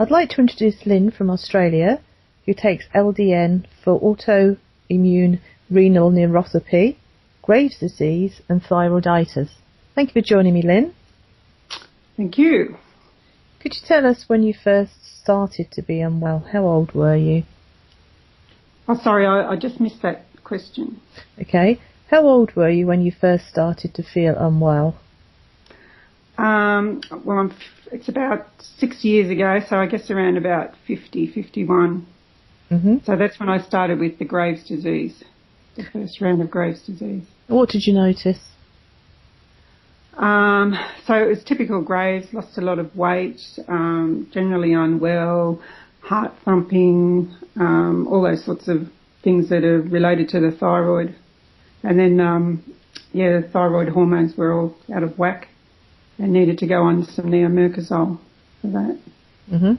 I'd like to introduce Lynn from Australia, who takes LDN for autoimmune renal neuropathy, Graves' disease and thyroiditis. Thank you for joining me, Lynn. Thank you. Could you tell us when you first started to be unwell? How old were you? Oh, sorry, I just missed that question. Okay. How old were you when you first started to feel unwell? Well, it's about 6 years ago, so I guess around about 50, 51. Mm-hmm. So that's when I started with the Graves' disease, the first round of Graves' disease. What did you notice? So it was typical Graves, lost a lot of weight, generally unwell, heart thumping, all those sorts of things that are related to the thyroid. And then, the thyroid hormones were all out of whack and needed to go on some neomercazole for that. Mm-hmm.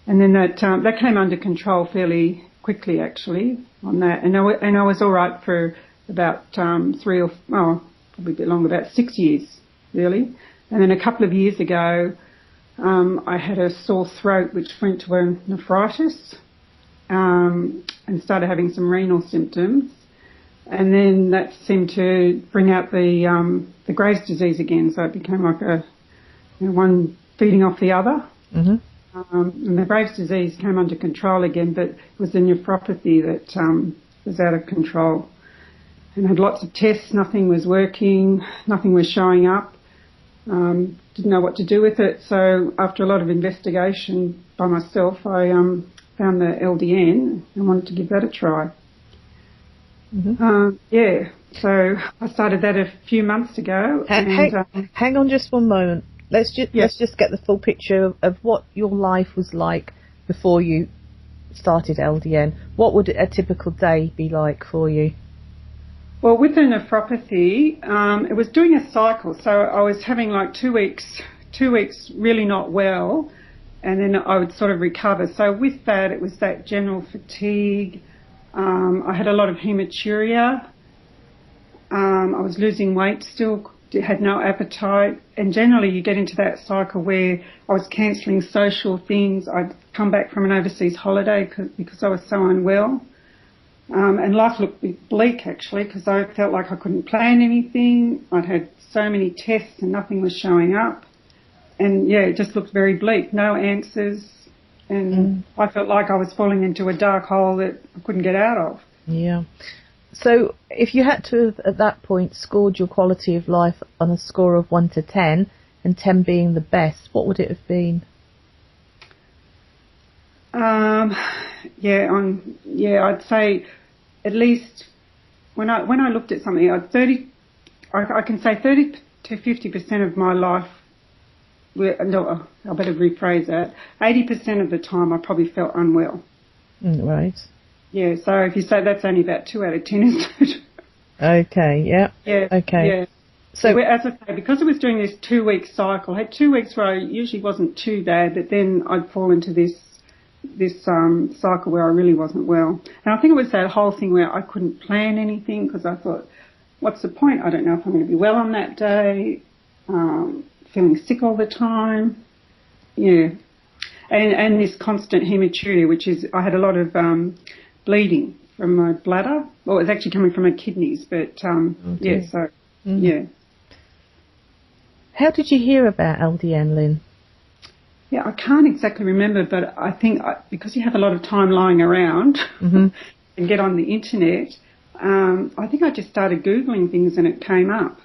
And then that came under control fairly quickly, actually, on that. And I was all right for about probably a bit longer, about 6 years, really. And then a couple of years ago, I had a sore throat which went to a nephritis and started having some renal symptoms. And then that seemed to bring out the Graves' disease again, so it became like one feeding off the other. Mm-hmm. And the Graves' disease came under control again, but it was the nephropathy that was out of control. And I had lots of tests, nothing was working, nothing was showing up. Didn't know what to do with it, so after a lot of investigation by myself, I found the LDN and wanted to give that a try. Mm-hmm. So I started that a few months ago. Hang on just one moment. Let's just get the full picture of what your life was like before you started LDN. What would a typical day be like for you? Well, with the nephropathy, it was doing a cycle. So I was having like 2 weeks really not well, and then I would sort of recover. So with that, it was that general fatigue. I had a lot of hematuria. I was losing weight still, had no appetite. And generally you get into that cycle where I was cancelling social things. I'd come back from an overseas holiday because I was so unwell. And life looked bleak, actually, because I felt like I couldn't plan anything. I'd had so many tests and nothing was showing up. And, it just looked very bleak, no answers. And I felt like I was falling into a dark hole that I couldn't get out of. Yeah. So if you had to have, at that point, scored your quality of life on a score of 1 to 10, and 10 being the best, what would it have been? I'd say at least when I looked at something, I can say 30 to 50% of my life. I better rephrase that. 80% of the time, I probably felt unwell. Right. Yeah. So if you say that's only about 2 out of 10, isn't it? Okay. Yeah. Yeah. Okay. Yeah. So as I say, because I was doing this 2-week cycle, I had 2 weeks where I usually wasn't too bad, but then I'd fall into this cycle where I really wasn't well. And I think it was that whole thing where I couldn't plan anything because I thought, what's the point? I don't know if I'm going to be well on that day. Feeling sick all the time. Yeah. And this constant hematuria, which is, I had a lot of bleeding from my bladder. Well, it was actually coming from my kidneys, but yeah. How did you hear about LDN, Lynn? Yeah, I can't exactly remember, but I think because you have a lot of time lying around and get on the internet, I think I just started Googling things and it came up.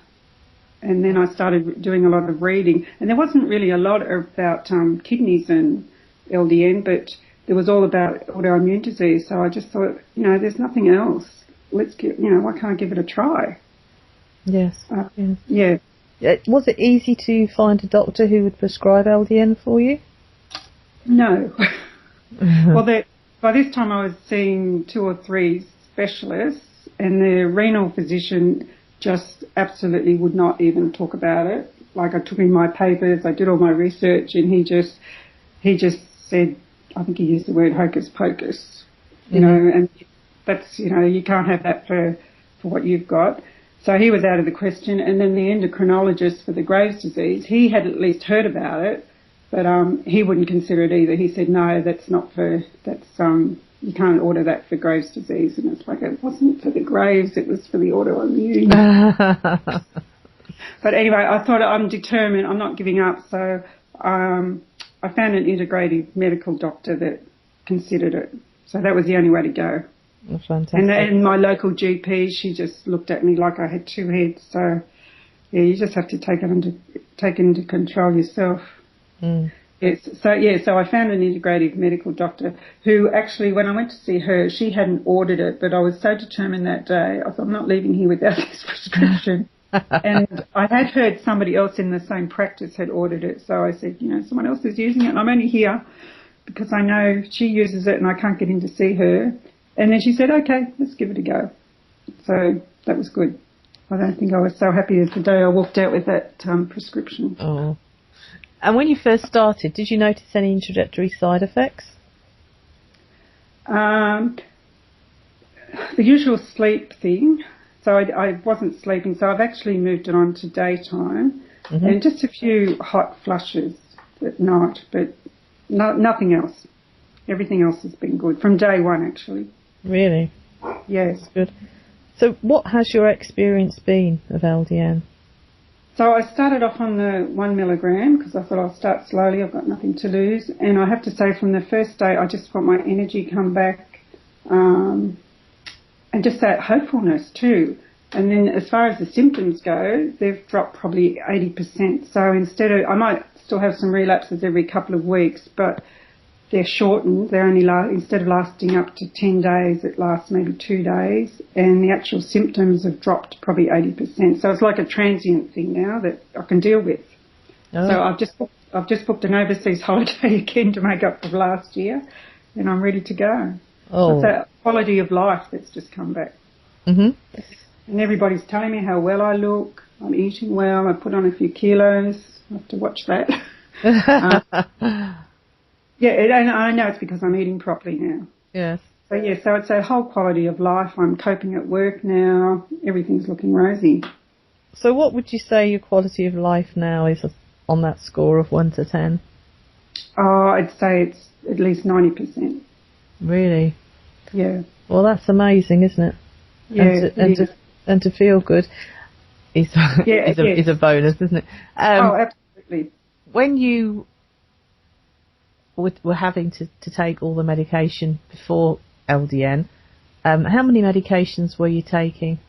And then I started doing a lot of reading. And there wasn't really a lot about kidneys and LDN, but there was all about autoimmune disease. So I just thought, there's nothing else. Why can't I give it a try? Yes. Yeah. Was it easy to find a doctor who would prescribe LDN for you? No. Well, by this time I was seeing 2 or 3 specialists, and the renal physician just absolutely would not even talk about it. Like, I took in my papers, I did all my research, and he just said, I think he used the word hocus pocus, and that's, you can't have that for what you've got. So he was out of the question. And then the endocrinologist for the Graves' disease, he had at least heard about it, But he wouldn't consider it either. He said, no, that's not for, you can't order that for Graves' disease. And it's like, it wasn't for the Graves, it was for the autoimmune. But anyway, I thought, I'm determined, I'm not giving up. So I found an integrative medical doctor that considered it. So that was the only way to go. Oh, fantastic. And my local GP, she just looked at me like I had two heads. So, yeah, you just have to take it into control yourself. Mm. Yes. So I found an integrative medical doctor who actually, when I went to see her, she hadn't ordered it, but I was so determined that day, I thought, I'm not leaving here without this prescription. And I had heard somebody else in the same practice had ordered it, so I said, someone else is using it, and I'm only here because I know she uses it and I can't get in to see her. And then she said, okay, let's give it a go. So that was good. I don't think I was so happy as the day I walked out with that prescription. Oh. And when you first started, did you notice any introductory side effects? The usual sleep thing. So I wasn't sleeping, so I've actually moved it on to daytime. Mm-hmm. And just a few hot flushes at night, but nothing else. Everything else has been good, from day one actually. Really? Yes. That's good. So what has your experience been of LDN? So I started off on the 1 milligram because I thought I'll start slowly, I've got nothing to lose. And I have to say from the first day I just felt my energy come back and just that hopefulness too. And then as far as the symptoms go, they've dropped probably 80%. So instead of, I might still have some relapses every couple of weeks, but they're shortened. They're only instead of lasting up to 10 days, it lasts maybe 2 days, and the actual symptoms have dropped probably 80%. So it's like a transient thing now that I can deal with. Oh. So I've just booked an overseas holiday again to make up for last year, and I'm ready to go. Oh. So it's that quality of life that's just come back. Mm-hmm. And everybody's telling me how well I look. I'm eating well. I put on a few kilos. I have to watch that. Yeah, and I know it's because I'm eating properly now. Yes. So it's a whole quality of life. I'm coping at work now. Everything's looking rosy. So what would you say your quality of life now is on that score of 1 to 10? Oh, I'd say it's at least 90%. Really? Yeah. Well, that's amazing, isn't it? Yeah. And to feel good is a bonus, isn't it? Absolutely. When you were having to take all the medication before LDN, how many medications were you taking?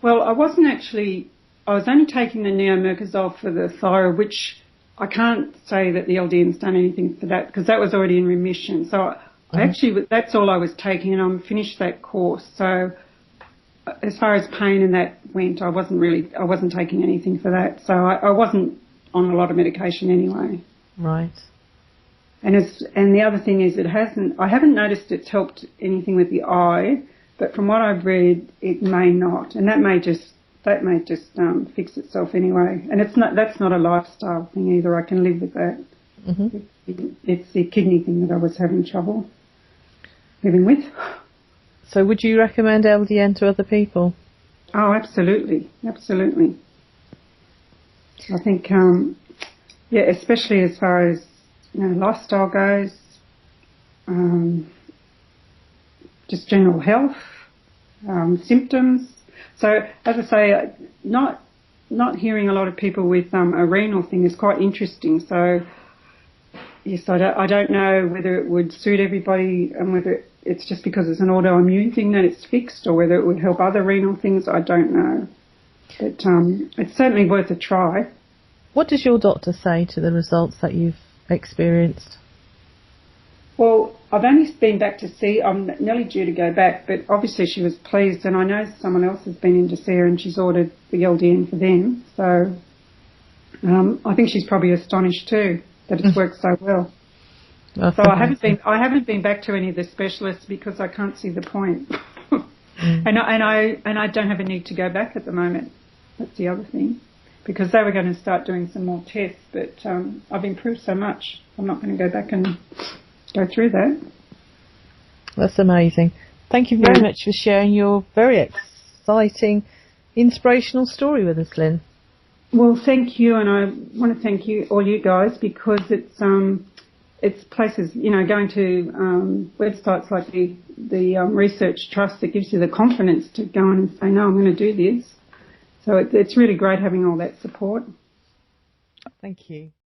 Well, I was only taking the neomercazole for the thyroid, which I can't say that the LDN's done anything for that because that was already in remission. So that's all I was taking, and I'm finished that course. So as far as pain and that went, I wasn't taking anything for that. So I wasn't on a lot of medication anyway. Right. And the other thing is I haven't noticed it's helped anything with the eye, but from what I've read, it may not, and that may just fix itself anyway. And that's not a lifestyle thing either. I can live with that. Mm-hmm. It's the kidney thing that I was having trouble living with. So would you recommend LDN to other people? Oh, absolutely. Absolutely. I think, especially as far as lifestyle goes, just general health, symptoms. So, as I say, not hearing a lot of people with a renal thing is quite interesting. So, yes, I don't know whether it would suit everybody and whether it's just because it's an autoimmune thing that it's fixed or whether it would help other renal things. I don't know. But it's certainly worth a try. What does your doctor say to the results that you've experienced? Well, I've only been back to see, I'm nearly due to go back, but obviously she was pleased, and I know someone else has been in to see her and she's ordered the LDN for them. So I think she's probably astonished too that it's worked so well. So I haven't been back to any of the specialists because I can't see the point. And I don't have a need to go back at the moment. That's the other thing. Because they were going to start doing some more tests, but I've improved so much, I'm not going to go back and go through that. That's amazing. Thank you very much for sharing your very exciting, inspirational story with us, Lynn. Well, thank you, and I want to thank you, all you guys, because it's places, going to websites like the Research Trust that gives you the confidence to go on and say, no, I'm going to do this. So it's really great having all that support. Thank you.